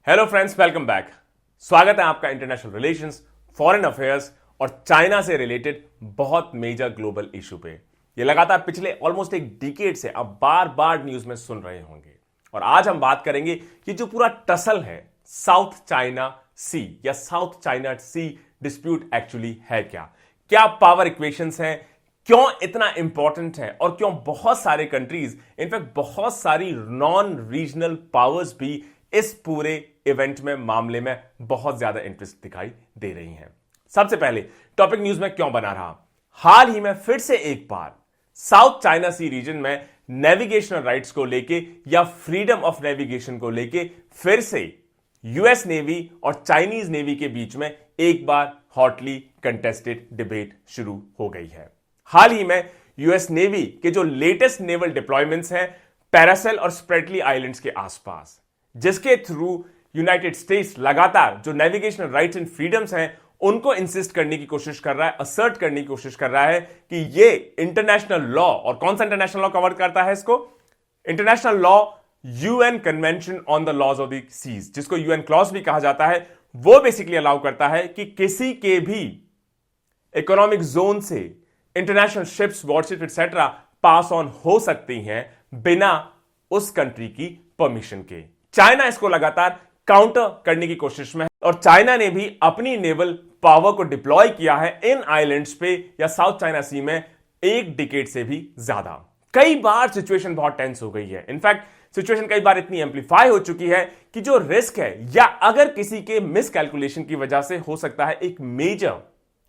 Hello friends, welcome back. स्वागत है आपका इंटरनेशनल रिलेशंस, फॉरेन अफेयर्स और चाइना से रिलेटेड बहुत मेजर ग्लोबल इशू पे। ये लगातार पिछले ऑलमोस्ट एक डिकेड से आप बार बार न्यूज में सुन रहे होंगे। और आज हम बात करेंगे कि जो पूरा टसल है साउथ चाइना सी या साउथ चाइना सी डिस्प्यूट एक्चुअली है क्या, क्या पावर इक्वेशंस हैं, क्यों इतना इंपॉर्टेंट है और क्यों बहुत सारे कंट्रीज, इनफैक्ट बहुत सारी नॉन रीजनल पावर्स भी इस पूरे इवेंट में मामले में बहुत ज्यादा इंटरेस्ट दिखाई दे रही हैं। सबसे पहले टॉपिक न्यूज में क्यों बना रहा, हाल ही में फिर से एक बार साउथ चाइना सी रीजन में नेविगेशनल राइट्स को लेके या फ्रीडम ऑफ नेविगेशन को लेके फिर से यूएस नेवी और चाइनीज नेवी के बीच में एक बार हॉटली कंटेस्टेड डिबेट शुरू हो गई है। हाल ही में यूएस नेवी के जो लेटेस्ट नेवल डिप्लॉयमेंट्स हैं पैरासेल और स्प्रेटली आइलैंड्स के आसपास, जिसके थ्रू यूनाइटेड स्टेट्स लगातार जो नेविगेशनल राइट्स एंड फ्रीडम्स हैं उनको इंसिस्ट करने की कोशिश कर रहा है, असर्ट करने की कोशिश कर रहा है कि ये इंटरनेशनल लॉ, और कौन सा इंटरनेशनल लॉ कवर करता है इसको, international law UN convention on the laws of the seas, जिसको यूएन क्लॉज भी कहा जाता है, वो बेसिकली अलाउ करता है कि किसी के भी इकोनॉमिक जोन से international ships, worship etcetera pass on हो सकती हैं बिना उस कंट्री की परमिशन के। चाइना इसको लगातार काउंटर करने की कोशिश में है और चाइना ने भी अपनी नेवल पावर को डिप्लॉय किया है इन आइलैंड्स पे या साउथ चाइना सी में एक डिकेड से भी ज्यादा। कई बार सिचुएशन बहुत टेंस हो गई है, इनफैक्ट सिचुएशन कई बार इतनी एम्पलीफाई हो चुकी है कि जो रिस्क है या अगर किसी के मिस कैलकुलेशन की वजह से हो सकता है एक मेजर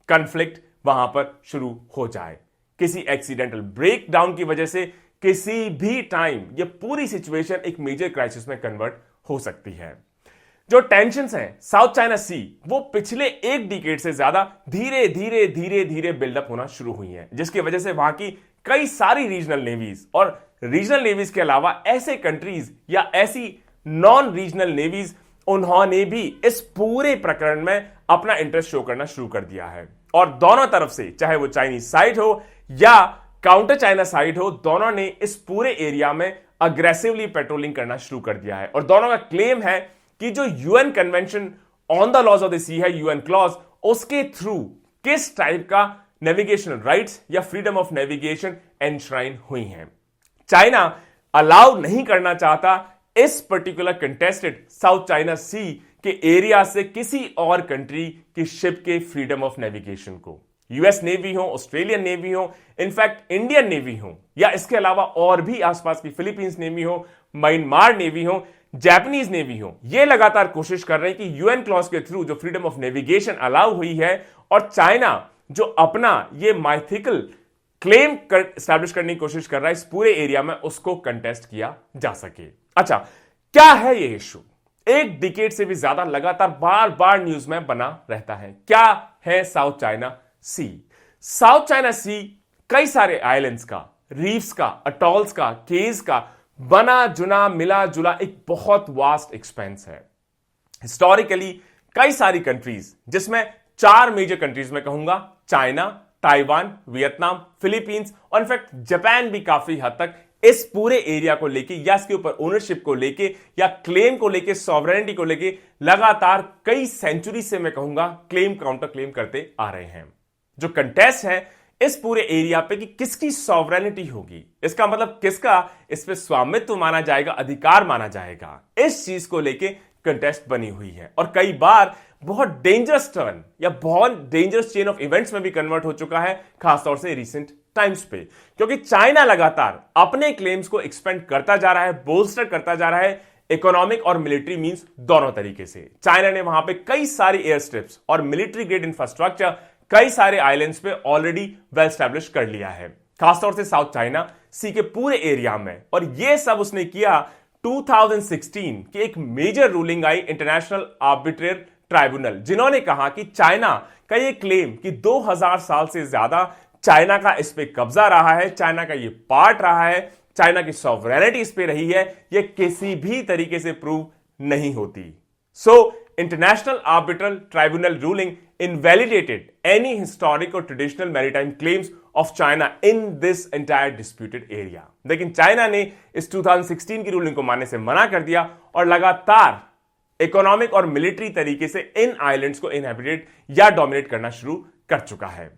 कॉन्फ्लिक्ट वहां पर शुरू हो जाए, किसी एक्सीडेंटल ब्रेकडाउन की वजह से किसी भी टाइम ये पूरी सिचुएशन एक मेजर क्राइसिस में कन्वर्ट हो सकती है। जो टेंशंस हैं साउथ चाइना सी वो पिछले एक डिकेड से ज्यादा धीरे धीरे धीरे धीरे बिल्डअप होना शुरू हुई है, जिसकी वजह से वहां की कई सारी रीजनल नेवीज और रीजनल नेवीज के अलावा ऐसे कंट्रीज या ऐसी नॉन रीजनल नेवीज, उन्होंने भी इस पूरे प्रकरण में अपना इंटरेस्ट शो करना शुरू कर दिया है। और दोनों तरफ से, चाहे वो चाइनीज साइड हो या काउंटर चाइना साइड हो, दोनों ने इस पूरे एरिया में अग्रेसिवली पेट्रोलिंग करना शुरू कर दिया है। और दोनों का क्लेम है कि जो UN convention on the laws of the sea है, यूएन क्लॉज, उसके थ्रू किस टाइप का नेविगेशनल राइट्स या फ्रीडम ऑफ नेविगेशन एनश्राइन हुई हैं। चाइना अलाउ नहीं करना चाहता इस particular contested South China Sea के एरिया से किसी और कंट्री की शिप के फ्रीडम ऑफ नेविगेशन को। यूएस नेवी हो, ऑस्ट्रेलियन नेवी हो, इनफैक्ट इंडियन नेवी हो या इसके अलावा और भी आसपास की फिलीपींस नेवी हो, म्यांमार नेवी हो, जापानीज नेवी हो, ये लगातार कोशिश कर रहे हैं कि यूएन क्लॉज के थ्रू जो फ्रीडम ऑफ नेविगेशन अलाउ हुई है और चाइना जो अपना ये माइथिकल क्लेम एस्टैब्लिश करने की कोशिश कर रहा है इस पूरे एरिया में, उसको कंटेस्ट किया जा सके। अच्छा, क्या है ये इशू? एक डिकेड से भी ज्यादा लगातार बार बार न्यूज में बना रहता है। क्या है साउथ चाइना सी? साउथ चाइना सी कई सारे आइलैंड्स का, रीफ्स का, अटॉल्स का, केज का बना जुना मिला जुला एक बहुत वास्ट एक्सपेंस है। हिस्टोरिकली कई सारी कंट्रीज, जिसमें चार मेजर कंट्रीज में कहूंगा, चाइना, ताइवान, वियतनाम, फिलीपींस और इनफैक्ट जापान भी काफी हद तक इस पूरे एरिया को लेके या इसके ऊपर ओनरशिप को लेके या क्लेम को लेके, सॉवरेनिटी को लेके लगातार कई सेंचुरी से मैं कहूंगा क्लेम काउंटर क्लेम करते आ रहे हैं। जो कंटेस्ट है इस पूरे एरिया पे कि किसकी सॉवरेनिटी होगी, इसका मतलब किसका इस पे स्वामित्व माना जाएगा, अधिकार माना जाएगा, इस चीज को लेके कंटेस्ट बनी हुई है। और कई बार बहुत डेंजरस टर्न या बहुत डेंजरस चेन ऑफ इवेंट्स में भी कन्वर्ट हो चुका है, खासतौर से रिसेंट टाइम्स पे, क्योंकि चाइना लगातार अपने क्लेम्स को एक्सपेंड करता जा रहा है, बोल्स्टर करता जा रहा है, इकोनॉमिक और मिलिट्री मींस दोनों तरीके से। चाइना ने वहां पे कई सारी एयर स्ट्रिप्स और मिलिट्री ग्रेड इंफ्रास्ट्रक्चर कई सारे आइलैंड्स पे ऑलरेडी वेल स्टैब्लिश कर लिया है, खासतौर से साउथ चाइना सी के पूरे एरिया में। और यह सब उसने किया 2016 की एक मेजर रूलिंग आई इंटरनेशनल आर्बिट्रेटर ट्राइब्यूनल, जिन्होंने कहा कि चाइना का यह क्लेम कि 2000 साल से ज्यादा चाइना का इस पे कब्जा रहा है, चाइना का ये पार्ट रहा है, चाइना की सॉवरेनिटी इस पे रही है, ये किसी भी तरीके से प्रूव नहीं होती। So international arbitral tribunal ruling invalidated any historic or traditional maritime claims of China in this entire disputed area। लेकिन चाइना ने इस 2016 की रूलिंग को मानने से मना कर दिया और लगातार इकोनॉमिक और मिलिट्री तरीके से इन आइलैंड्स को इनहैबिटेड या डोमिनेट करना शुरू कर चुका है।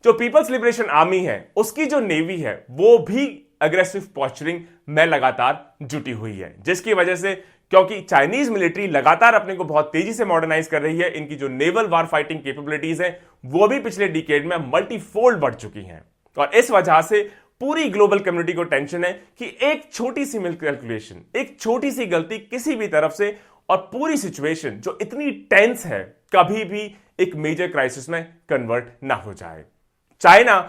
जो पीपल्स लिबरेशन आर्मी है उसकी जो नेवी है वो भी अग्रेसिव पॉस्चरिंग में लगातार जुटी हुई है, जिसकी वजह से क्योंकि चाइनीज मिलिट्री लगातार अपने को बहुत तेजी से मॉडर्नाइज कर रही है, इनकी जो नेवल वार फाइटिंग कैपेबिलिटीज है वो भी पिछले डिकेड में मल्टीफोल्ड बढ़ चुकी हैं। और इस वजह से पूरी ग्लोबल कम्युनिटी को टेंशन है कि एक छोटी सी मिल कैलकुलेशन, एक छोटी सी गलती किसी भी तरफ से और पूरी सिचुएशन जो इतनी टेंस है कभी भी एक मेजर क्राइसिस में कन्वर्ट ना हो जाए। चाइना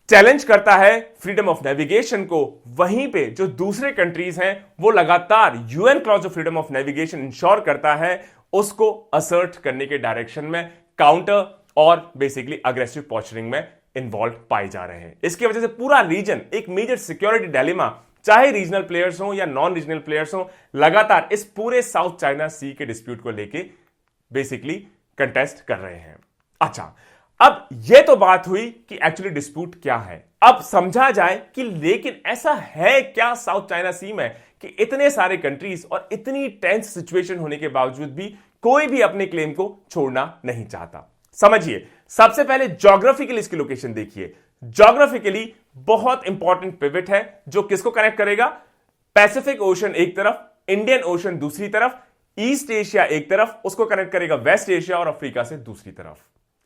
चैलेंज करता है फ्रीडम ऑफ नेविगेशन को, वहीं पे जो दूसरे कंट्रीज हैं वो लगातार UN clause of freedom of navigation ensure करता है उसको असर्ट करने के डायरेक्शन में काउंटर और बेसिकली अग्रेसिव पॉस्चरिंग में इन्वॉल्व पाए जा रहे हैं। इसकी वजह से पूरा रीजन एक मेजर सिक्योरिटी डायलेमा, चाहे रीजनल प्लेयर्स हो या नॉन रीजनल प्लेयर्स हो, लगातार इस पूरे साउथ चाइना सी के डिस्प्यूट को लेके बेसिकली कंटेस्ट कर रहे हैं। अच्छा, अब यह तो बात हुई कि एक्चुअली डिस्प्यूट क्या है। अब समझा जाए कि लेकिन ऐसा है क्या साउथ चाइना सी में कि इतने सारे कंट्रीज और इतनी टेंस सिचुएशन होने के बावजूद भी कोई भी अपने क्लेम को छोड़ना नहीं चाहता। समझिए, सबसे पहले ज्योग्राफिकली इसकी लोकेशन देखिए। ज्योग्राफिकली बहुत इंपॉर्टेंट पिवट है जो किसको कनेक्ट करेगा, पैसिफिक ओशन एक तरफ, इंडियन ओशन दूसरी तरफ, ईस्ट एशिया एक तरफ, उसको कनेक्ट करेगा वेस्ट एशिया और अफ्रीका से दूसरी तरफ।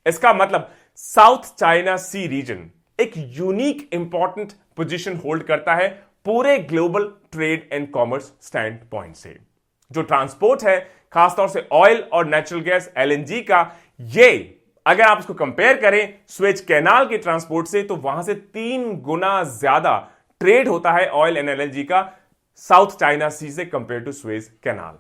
इसका मतलब साउथ चाइना सी रीजन एक यूनिक इंपॉर्टेंट पोजीशन होल्ड करता है पूरे global trade and commerce stand point से। जो ट्रांसपोर्ट है खासतौर से ऑयल और नेचुरल गैस एलएनजी का, ये अगर आप इसको कंपेयर करें स्वेज कैनाल के ट्रांसपोर्ट से तो वहां से 3 गुना ज्यादा ट्रेड होता है ऑयल एंड एलएनजी का साउथ चाइना सी से कंपेयर टू स्वेज कैनाल।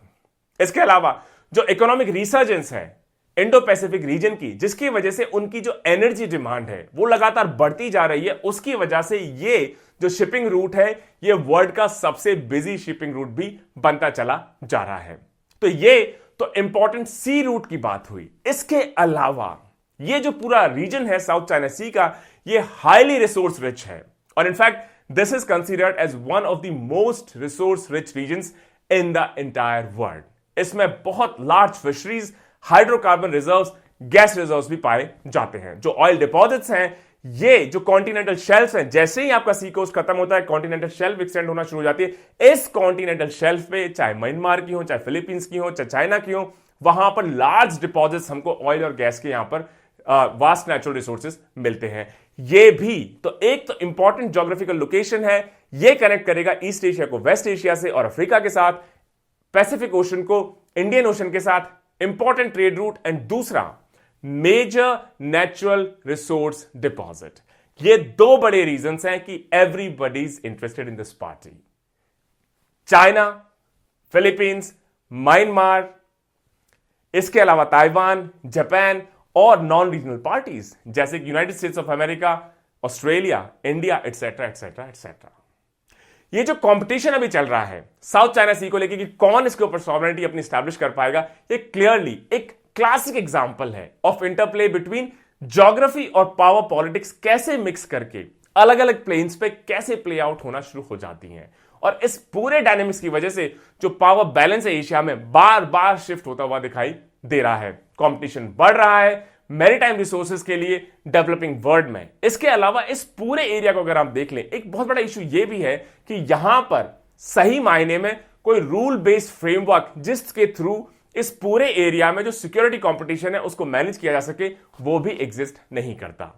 इसके अलावा जो इकोनॉमिक रिसर्जेंस है इंडो पैसिफिक रीजन की, जिसकी वजह से उनकी जो एनर्जी डिमांड है वो लगातार बढ़ती जा रही है, उसकी वजह से ये जो शिपिंग रूट है ये वर्ल्ड का सबसे बिजी शिपिंग रूट भी बनता चला जा रहा है। तो ये तो इंपॉर्टेंट सी रूट की बात हुई। इसके अलावा ये जो पूरा रीजन है साउथ चाइना सी का, ये हाईली रिसोर्स रिच है और in fact this is considered as one of the most resource rich regions in the entire world. इसमें बहुत large fisheries, hydrocarbon reserves, gas reserves भी पाए जाते हैं। जो ऑयल डिपॉजिट्स हैं, ये जो कॉन्टिनेंटल शेल्फ हैं, जैसे ही आपका सी कोस्ट खत्म होता है कॉन्टिनेंटल शेल्फ एक्सटेंड होना शुरू हो जाती है। इस कॉन्टिनेंटल शेल्फ पे चाहे म्यांमार की हो, चाहे फिलीपींस की हो, चाहे चाइना की हो, वहां पर लार्ज डिपॉजिट्स हमको ऑयल और गैस के यहां पर वास्ट नेचुरल रिसोर्सेज मिलते हैं। ये भी तो एक तो इंपॉर्टेंट ज्योग्राफिकल लोकेशन है, ये कनेक्ट करेगा ईस्ट एशिया को वेस्ट एशिया से और अफ्रीका के साथ, पैसिफिक ओशन को इंडियन ओशन के साथ, इंपॉर्टेंट ट्रेड रूट, एंड दूसरा मेजर नेचुरल रिसोर्स डिपॉजिट। ये 2 बड़े रीजंस हैं कि everybody is interested in this party. China, Philippines, Myanmar, इसके अलावा ताइवान, जापान और नॉन रीजनल पार्टीज जैसे United States of America, Australia, India, etcetera etcetera etcetera. ये जो कंपटीशन अभी चल रहा है साउथ चाइना सी को लेकर कि कौन इसके ऊपर सॉवरेनिटी अपनी स्टैब्लिश कर पाएगा, ये क्लियरली एक क्लासिक एग्जांपल है ऑफ इंटरप्ले बिटवीन ज्योग्राफी और पावर पॉलिटिक्स, कैसे मिक्स करके अलग अलग प्लेन्स पे कैसे प्ले आउट होना शुरू हो जाती हैं। और इस पूरे डायनेमिक्स की वजह से जो पावर बैलेंस है एशिया में बार बार शिफ्ट होता हुआ दिखाई दे रहा है। कंपटीशन बढ़ रहा है मैरीटाइम रिसोर्सेज के लिए डेवलपिंग वर्ल्ड में। इसके अलावा इस पूरे एरिया को अगर आप देख लें, एक बहुत बड़ा इशू यह भी है कि यहां पर सही मायने में कोई रूल बेस्ड फ्रेमवर्क जिसके थ्रू इस पूरे एरिया में जो सिक्योरिटी कंपटीशन है उसको मैनेज किया जा सके, वो भी एग्जिस्ट नहीं करता।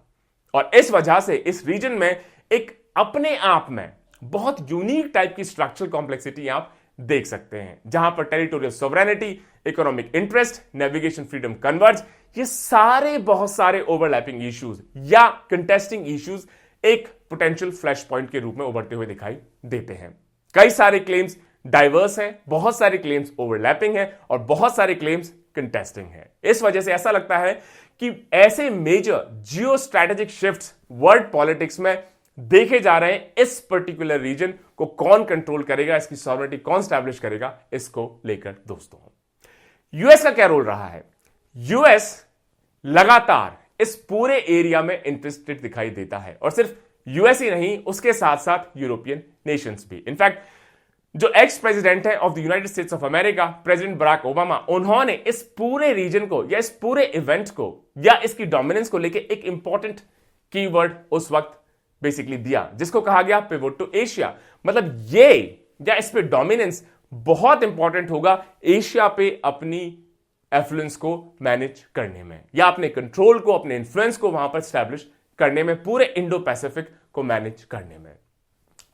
और इस वजह से इस रीजन में एक अपने आप में बहुत यूनिक टाइप की स्ट्रक्चरल कॉम्प्लेक्सिटी आप देख सकते हैं, जहां पर territorial sovereignty, economic interest, navigation freedom converge, ये सारे बहुत सारे ओवरलैपिंग इश्यूज या कंटेस्टिंग इश्यूज एक पोटेंशियल फ्लैश पॉइंट के रूप में उभरते हुए दिखाई देते हैं। कई सारे क्लेम्स डाइवर्स हैं, बहुत सारे क्लेम्स ओवरलैपिंग हैं और बहुत सारे क्लेम्स कंटेस्टिंग हैं। इस वजह से ऐसा लगता है कि ऐसे मेजर जियो स्ट्रैटेजिक शिफ्ट्स वर्ल्ड पॉलिटिक्स में देखे जा रहे हैं। इस पर्टिकुलर रीजन को कौन कंट्रोल करेगा, इसकी सॉवरेनिटी कौन स्टैब्लिश करेगा, इसको लेकर दोस्तों यूएस का क्या रोल रहा है। यूएस लगातार इस पूरे एरिया में इंटरेस्टेड दिखाई देता है और सिर्फ यूएस ही नहीं, उसके साथ साथ यूरोपियन नेशंस भी। इनफैक्ट जो एक्स प्रेसिडेंट है of the United States of America, president Barack Obama, उन्होंने इस पूरे रीजन को या इस पूरे इवेंट को या इसकी डोमिनेंस को लेकर एक इंपॉर्टेंट कीवर्ड उस वक्त बेसिकली दिया, जिसको कहा गया पिवोट टू एशिया। मतलब ये या इस पे डोमिनेंस बहुत इंपॉर्टेंट होगा एशिया पे अपनी एफ्लुएंस को मैनेज करने में, या अपने कंट्रोल को, अपने इन्फ्लुएंस को वहां पर स्टैब्लिश करने में, पूरे इंडो पैसिफिक को मैनेज करने में।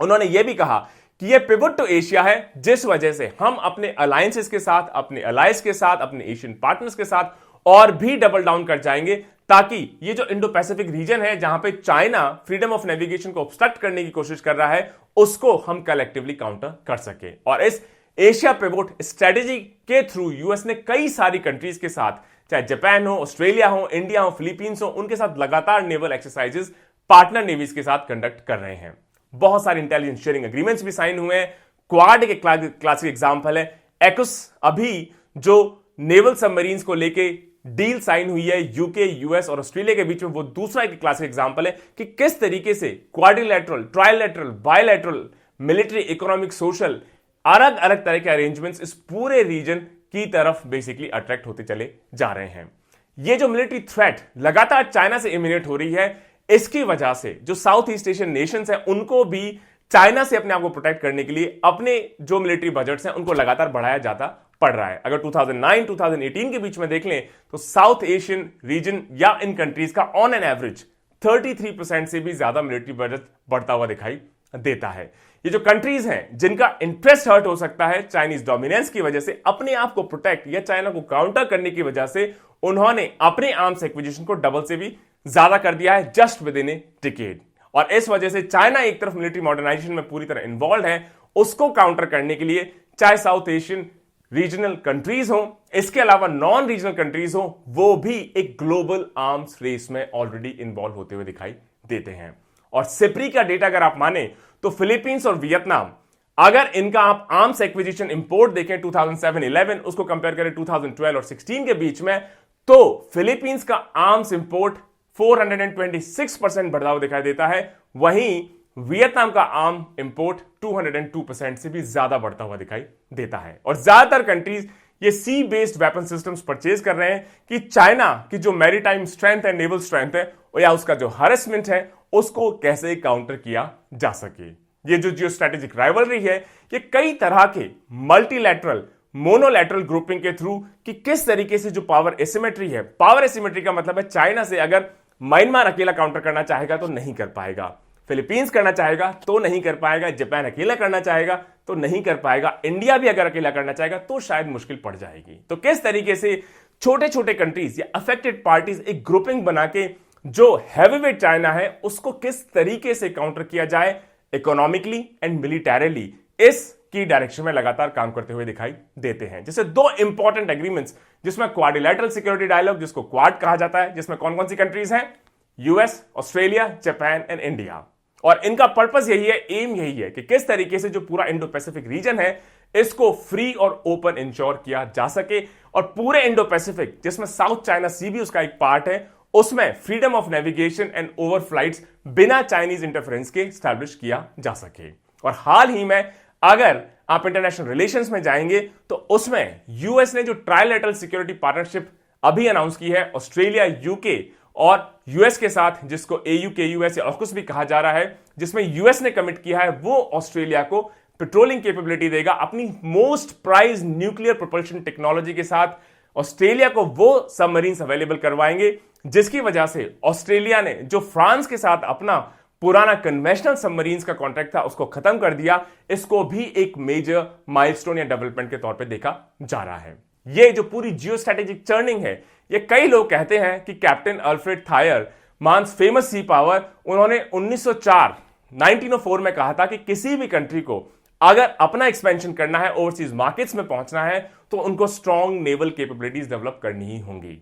उन्होंने यह भी कहा कि यह पिवट टू एशिया है, जिस वजह से हम अपने अलायंसेस के साथ, अपने अलायंस के साथ, अपने एशियन पार्टनर्स के साथ और भी डबल डाउन कर जाएंगे, ताकि ये जो इंडो पैसिफिक रीजन है जहां पे चाइना फ्रीडम ऑफ नेविगेशन को ऑब्स्ट्रक्ट करने की कोशिश कर रहा है, उसको हम कलेक्टिवली काउंटर कर सके। और इस एशिया पिवोट स्ट्रेटेजी के थ्रू यूएस ने कई सारी कंट्रीज के साथ, चाहे जापान हो, ऑस्ट्रेलिया हो, इंडिया हो, फिलीपींस हो, उनके साथ लगातार नेवल एक्सरसाइजेस पार्टनर नेवीज के साथ कंडक्ट कर रहे हैं। बहुत सारे इंटेलिजेंस शेयरिंग एग्रीमेंट्स भी साइन हुए हैं। क्वाड के क्लासिक एग्जांपल है। एक्स अभी जो नेवल सबमरीन्स को लेके डील साइन हुई है यूके, यूएस और ऑस्ट्रेलिया के बीच में, वो दूसरा एक क्लासिक एग्जांपल है कि किस तरीके से quadrilateral, trilateral, bilateral, military, economic, social, अलग अलग तरह के अरेंजमेंट्स इस पूरे रीजन की तरफ बेसिकली अट्रैक्ट होते चले जा रहे हैं। ये जो मिलिट्री थ्रेट लगातार चाइना से इमिनेट हो रही है, इसकी वजह से जो साउथ ईस्ट एशियन नेशंस हैं, उनको भी चाइना से अपने आप को प्रोटेक्ट करने के लिए अपने जो मिलिट्री बजट्स हैं उनको लगातार बढ़ाया जाता पड़ रहा है। अगर 2009-2018 के बीच में देख लें तो साउथ एशियन रीजन या इन कंट्रीज का ऑन एन एवरेज 33% से भी ज्यादा मिलिट्री बजट बढ़ता हुआ दिखाई देता है। ये जो कंट्रीज हैं जिनका इंटरेस्ट हर्ट हो सकता है चाइनीज डोमिनेंस की वजह से, अपने आप को प्रोटेक्ट या चाइना को काउंटर करने की वजह से, उन्होंने अपने आर्म्स एक्विजिशन को डबल से भी ज्यादा कर दिया है just with in a decade. और इस वजह से चाइना एक तरफ मिलिट्री मॉडर्नाइजेशन में पूरी तरह इन्वॉल्व है, उसको काउंटर करने के लिए चाहे साउथ एशियन रीजनल कंट्रीज हो, इसके अलावा नॉन रीजनल कंट्रीज हो, वो भी एक ग्लोबल आर्म्स रेस में ऑलरेडी इन्वॉल्व होते हुए दिखाई देते हैं। और सिप्री का डेटा अगर आप माने तो फिलीपींस और वियतनाम, अगर इनका आप आर्म्स एक्विजिशन इंपोर्ट देखें 2007-11, उसको कंपेयर करें 2012 और 16 के बीच में, तो फिलीपींस का आर्म्स इंपोर्ट 426% बढ़ता हुआ दिखाई देता है, वहीं वियतनाम का आर्म इंपोर्ट 202% से भी ज्यादा बढ़ता हुआ दिखाई देता है। और ज्यादातर कंट्रीज ये सी बेस्ड वेपन सिस्टम्स परचेज कर रहे हैं कि चाइना की जो मैरीटाइम स्ट्रेंथ है, नेवल स्ट्रेंथ है, या उसका जो हरेसमेंट है, उसको कैसे काउंटर किया जा सके। ये जो जियो स्ट्रेटेजिक राइवलरी है, ये कई तरह के मल्टीलैटरल, मोनोलैटरल ग्रुपिंग के थ्रू कि किस तरीके से जो पावर एसिमेट्री है, पावर एसिमेट्री का मतलब है चाइना से अगर म्यांमार अकेला काउंटर करना चाहेगा तो नहीं कर पाएगा, फिलीपींस करना चाहेगा तो नहीं कर पाएगा, जापान अकेला करना चाहेगा तो नहीं कर पाएगा, इंडिया भी अगर अकेला करना चाहेगा तो शायद मुश्किल पड़ जाएगी। तो किस तरीके से छोटे छोटे कंट्रीज या अफेक्टेड पार्टीज एक ग्रुपिंग बना के जो हैवीवेट चाइना है उसको किस तरीके से काउंटर किया जाए इकोनॉमिकली एंड मिलिटरीली, इसकी डायरेक्शन में लगातार काम करते हुए दिखाई देते हैं। जैसे दो इंपॉर्टेंट एग्रीमेंट्स जिसमें क्वाड्रिलैटरल सिक्योरिटी डायलॉग, जिसको क्वाड कहा जाता है, जिसमें कौन कौन सी कंट्रीज हैं, US, Australia, Japan and India. और इनका पर्पस यही है, एम यही है कि किस तरीके से जो पूरा इंडो पैसिफिक रीजन है इसको फ्री और ओपन इंश्योर किया जा सके, और पूरे इंडो पैसिफिक जिसमें साउथ चाइना सी भी उसका एक पार्ट है, उसमें freedom of navigation and over flights बिना चाइनीज इंटरफेरेंस के स्टैब्लिश किया जा सके। और हाल ही में अगर आप इंटरनेशनल रिलेशंस में जाएंगे तो उसमें यूएस ने जो ट्राइलैटरल सिक्योरिटी पार्टनरशिप अभी अनाउंस की है ऑस्ट्रेलिया, यूके और यूएस के साथ, जिसको एयू के यूएस या ऑकस भी कहा जा रहा है, जिसमें यूएस ने कमिट किया है वो ऑस्ट्रेलिया को पेट्रोलिंग कैपेबिलिटी देगा अपनी most prize nuclear propulsion technology के साथ। ऑस्ट्रेलिया को वो सबमरीन्स अवेलेबल करवाएंगे जिसकी वजह से ऑस्ट्रेलिया ने जो फ्रांस के साथ अपना पुराना कन्वेंशनल सबमरीन्स का कॉन्ट्रैक्ट था उसको खत्म कर दिया। इसको भी एक मेजर माइलस्टोन या डेवलपमेंट के तौर पे देखा जा रहा है। ये जो पूरी जियो स्ट्रेटेजिक टर्निंग है, ये कई लोग कहते हैं कि कैप्टन अल्फ्रेड थायर, मांस फेमस सी पावर, उन्होंने 1904 में कहा था कि किसी भी कंट्री को अगर अपना एक्सपेंशन करना है, ओवरसीज मार्केट्स में पहुंचना है, तो उनको स्ट्रॉन्ग नेवल कैपेबिलिटीज डेवलप करनी ही होंगी।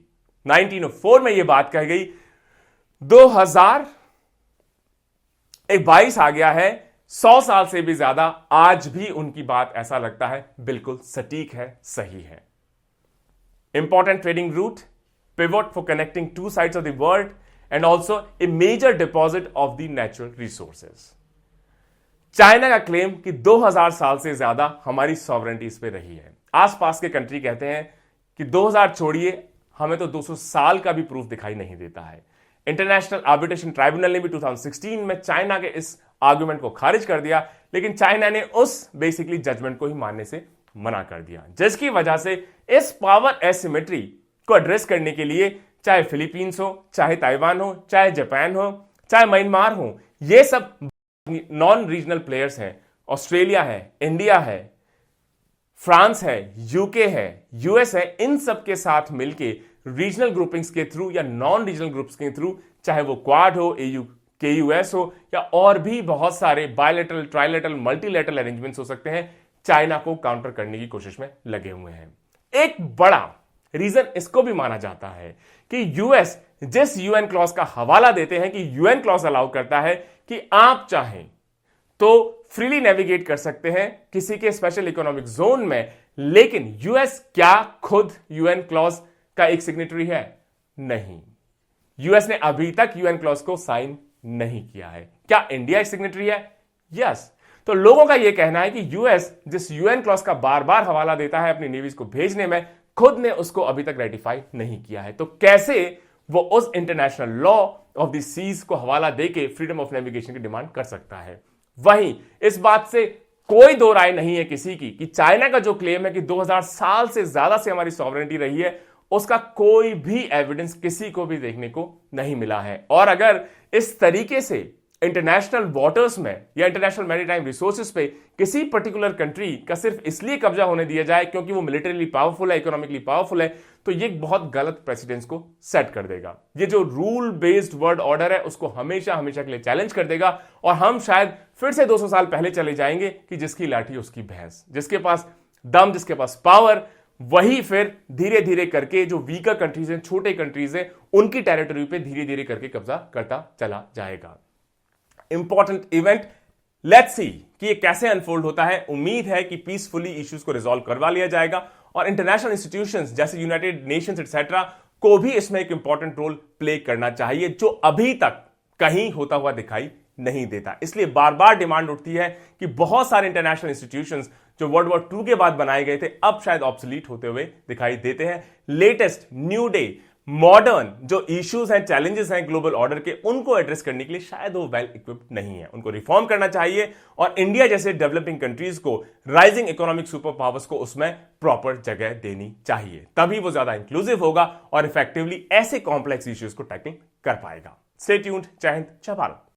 1904 में यह बात कही गई। 2022 आ गया है, 100 साल से भी ज्यादा, आज भी उनकी बात ऐसा लगता है बिल्कुल सटीक है, सही है। Important trading route, pivot for connecting two sides of the world and also a major deposit of the natural resources. China का क्लेम कि 2000 साल से ज्यादा हमारी सॉवरेंटी इस पे रही है। आसपास के कंट्री कहते हैं कि 2000 छोड़िए, हमें तो 200 साल का भी प्रूफ दिखाई नहीं देता है। इंटरनेशनल आर्बिट्रेशन ट्राइब्यूनल ने भी 2016 में चाइना के इस आर्गुमेंट को खारिज कर दिया, लेकिन चाइना ने उस बेसिकली जजमेंट को ही मानने से मना कर दिया, जिसकी वजह से इस पावर एसिमेट्री को एड्रेस करने के लिए चाहे फिलीपींस हो, चाहे ताइवान हो, चाहे जापान हो, चाहे म्यांमार हो, ये सब नॉन रीजनल प्लेयर्स हैं। ऑस्ट्रेलिया है, इंडिया है, फ्रांस है, यूके है, यूएस है, इन सब के साथ मिलके रीजनल ग्रुपिंग्स के थ्रू या नॉन रीजनल ग्रुप्स के थ्रू, चाहे वो क्वाड हो, एयू केयूएस हो, या और भी बहुत सारे बायलैटरल, ट्राइलैटरल, मल्टीलैटरल अरेंजमेंट्स हो सकते हैं, चाइना को काउंटर करने की कोशिश में लगे हुए हैं। एक बड़ा रीजन इसको भी माना जाता है कि यूएस जिस यूएन क्लॉज का हवाला देते हैं कि यूएन क्लॉज अलाउ करता है कि आप चाहें तो फ्रीली नेविगेट कर सकते हैं किसी के स्पेशल इकोनॉमिक जोन में, लेकिन यूएस क्या खुद यूएन क्लॉज का एक सिग्नेटरी है? नहीं, यूएस ने अभी तक यूएन क्लॉज को साइन नहीं किया है। क्या इंडिया एक सिग्नेटरी है? यस। तो लोगों का यह कहना है कि यूएस जिस यूएन क्लॉज का बार बार हवाला देता है अपनी नेवीज को भेजने में, खुद ने उसको अभी तक रेटिफाई नहीं किया है। तो कैसे वो उस international law of the seas को हवाला देके फ्रीडम ऑफ नेविगेशन की डिमांड कर सकता है? वहीं इस बात से कोई दो राय नहीं है किसी की कि चाइना का जो क्लेम है कि 2000 साल से ज्यादा से हमारी सॉवरेंटी रही है, उसका कोई भी एविडेंस किसी को भी देखने को नहीं मिला है। और अगर इस तरीके से इंटरनेशनल वाटर्स में या इंटरनेशनल मैरीटाइम रिसोर्सेज पे किसी पर्टिकुलर कंट्री का सिर्फ इसलिए कब्जा होने दिया जाए क्योंकि वो मिलिटरीली पावरफुल है, इकोनॉमिकली पावरफुल है, तो ये बहुत गलत प्रेसिडेंस को सेट कर देगा। ये जो रूल बेस्ड वर्ल्ड ऑर्डर है उसको हमेशा हमेशा के लिए चैलेंज कर देगा, और हम शायद फिर से 200 साल पहले चले जाएंगे कि जिसकी लाठी उसकी भैंस, जिसके पास दम, जिसके पास पावर, वही फिर धीरे धीरे करके जो वीकर कंट्रीज हैं, छोटे कंट्रीज हैं, उनकी टेरिटरी पे धीरे धीरे करके कब्जा करता चला जाएगा। इंपॉर्टेंट इवेंट, लेट्स सी कि ये कैसे अनफोल्ड होता है। उम्मीद है कि पीसफुली इश्यूज को रिजॉल्व करवा लिया जाएगा और इंटरनेशनल इंस्टीट्यूशंस जैसे यूनाइटेड नेशंस एटसेट्रा को भी इसमें एक इंपॉर्टेंट रोल प्ले करना चाहिए, जो अभी तक कहीं होता हुआ दिखाई नहीं देता। इसलिए बार बार डिमांड उठती है कि बहुत सारे इंटरनेशनल इंस्टीट्यूशंस जो वर्ल्ड वॉर 2 के बाद बनाए गए थे, अब शायद ऑब्सोलीट होते हुए दिखाई देते हैं। लेटेस्ट, न्यू डे, मॉडर्न जो इश्यूज हैं, चैलेंजेस हैं ग्लोबल ऑर्डर के, उनको एड्रेस करने के लिए शायद वो वेल इक्विप्ड नहीं है। उनको रिफॉर्म करना चाहिए और इंडिया जैसे डेवलपिंग कंट्रीज को, राइजिंग इकोनॉमिक सुपर पावर्स को उसमें प्रॉपर जगह देनी चाहिए। तभी वो ज्यादा इंक्लूसिव होगा और इफेक्टिवली ऐसे कॉम्प्लेक्स इश्यूज को टैकल कर पाएगा। Stay tuned. जय हिंद, जय भारत।